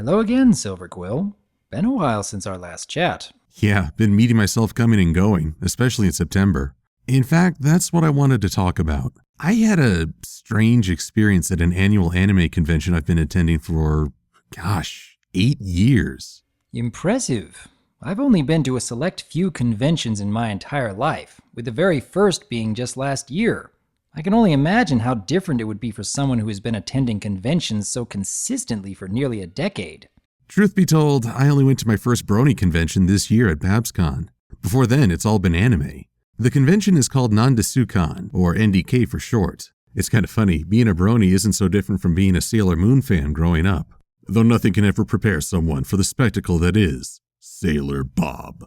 Hello again, Silver Quill. Been a while since our last chat. Yeah, been meeting myself coming and going, especially in September. In fact, that's what I wanted to talk about. I had a strange experience at an annual anime convention I've been attending for, 8 years. Impressive. I've only been to a select few conventions in my entire life, with the very first being just last year. I can only imagine how different it would be for someone who has been attending conventions so consistently for nearly a decade. Truth be told, I only went to my first Brony convention this year at BabsCon. Before then, it's all been anime. The convention is called Nandasukan, or NDK for short. It's kind of funny, being a Brony isn't so different from being a Sailor Moon fan growing up. Though nothing can ever prepare someone for the spectacle that is Sailor Bob.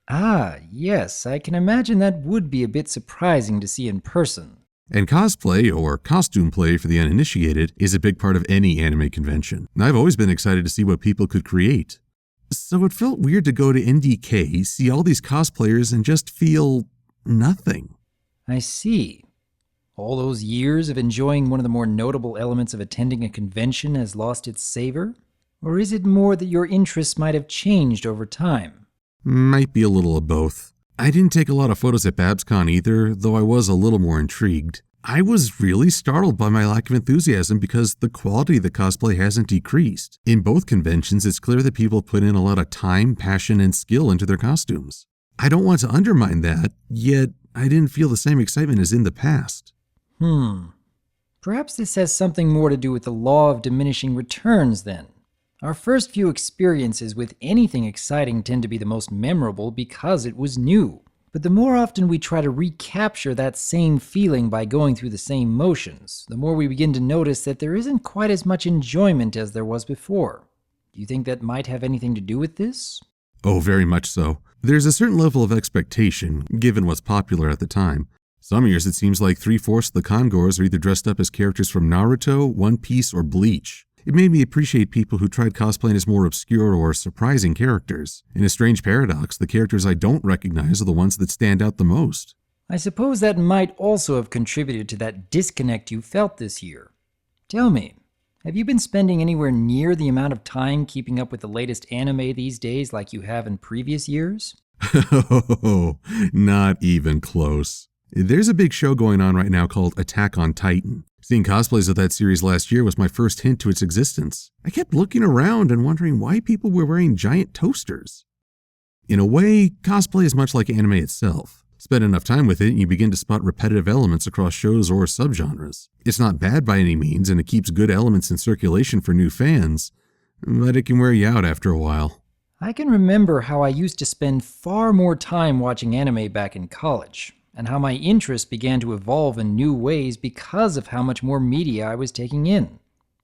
Ah, yes, I can imagine that would be a bit surprising to see in person. And cosplay, or costume play for the uninitiated, is a big part of any anime convention. I've always been excited to see what people could create. So it felt weird to go to NDK, see all these cosplayers, and just feel nothing. I see. All those years of enjoying one of the more notable elements of attending a convention has lost its savor? Or is it more that your interests might have changed over time? Might be a little of both. I didn't take a lot of photos at BabsCon either, though I was a little more intrigued. I was really startled by my lack of enthusiasm because the quality of the cosplay hasn't decreased. In both conventions, it's clear that people put in a lot of time, passion, and skill into their costumes. I don't want to undermine that, yet I didn't feel the same excitement as in the past. Perhaps this has something more to do with the law of diminishing returns then. Our first few experiences with anything exciting tend to be the most memorable because it was new. But the more often we try to recapture that same feeling by going through the same motions, the more we begin to notice that there isn't quite as much enjoyment as there was before. Do you think that might have anything to do with this? Oh, very much so. There's a certain level of expectation, given what's popular at the time. Some years it seems like 3/4 of the con-goers are either dressed up as characters from Naruto, One Piece, or Bleach. It made me appreciate people who tried cosplaying as more obscure or surprising characters. In a strange paradox, the characters I don't recognize are the ones that stand out the most. I suppose that might also have contributed to that disconnect you felt this year. Tell me, have you been spending anywhere near the amount of time keeping up with the latest anime these days like you have in previous years? Oh, not even close. There's a big show going on right now called Attack on Titan. Seeing cosplays of that series last year was my first hint to its existence. I kept looking around and wondering why people were wearing giant toasters. In a way, cosplay is much like anime itself. Spend enough time with it and you begin to spot repetitive elements across shows or subgenres. It's not bad by any means and it keeps good elements in circulation for new fans, but it can wear you out after a while. I can remember how I used to spend far more time watching anime back in college, and how my interest began to evolve in new ways because of how much more media I was taking in.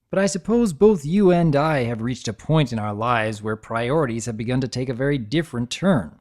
But I suppose both you and I have reached a point in our lives where priorities have begun to take a very different turn.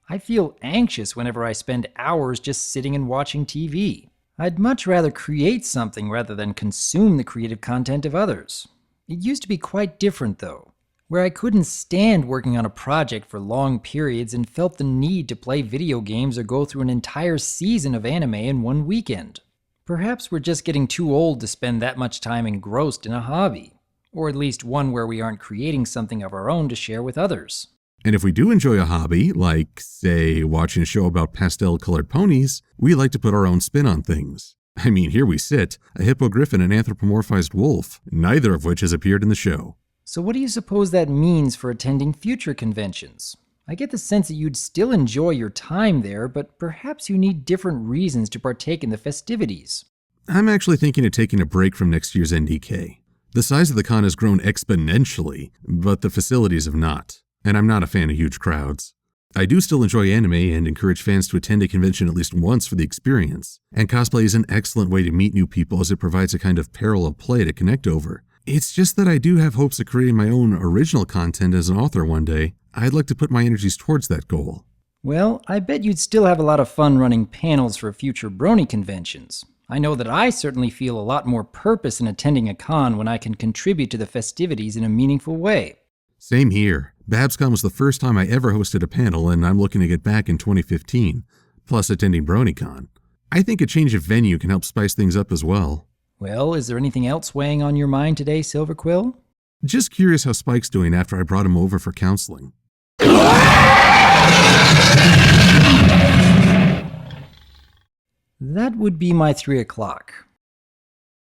I feel anxious whenever I spend hours just sitting and watching TV. I'd much rather create something rather than consume the creative content of others. It used to be quite different though, where I couldn't stand working on a project for long periods and felt the need to play video games or go through an entire season of anime in one weekend. Perhaps we're just getting too old to spend that much time engrossed in a hobby, or at least one where we aren't creating something of our own to share with others. And if we do enjoy a hobby, like, say, watching a show about pastel-colored ponies, we like to put our own spin on things. I mean, here we sit, a hippogriff and an anthropomorphized wolf, neither of which has appeared in the show. So what do you suppose that means for attending future conventions? I get the sense that you'd still enjoy your time there, but perhaps you need different reasons to partake in the festivities. I'm actually thinking of taking a break from next year's NDK. The size of the con has grown exponentially, but the facilities have not, and I'm not a fan of huge crowds. I do still enjoy anime and encourage fans to attend a convention at least once for the experience, and cosplay is an excellent way to meet new people as it provides a kind of parallel play to connect over. It's just that I do have hopes of creating my own original content as an author one day. I'd like to put my energies towards that goal. Well, I bet you'd still have a lot of fun running panels for future Brony conventions. I know that I certainly feel a lot more purpose in attending a con when I can contribute to the festivities in a meaningful way. Same here. BabsCon was the first time I ever hosted a panel, and I'm looking to get back in 2015, plus attending BronyCon. I think a change of venue can help spice things up as well. Well, is there anything else weighing on your mind today, Silver Quill? Just curious how Spike's doing after I brought him over for counseling. That would be my 3 o'clock.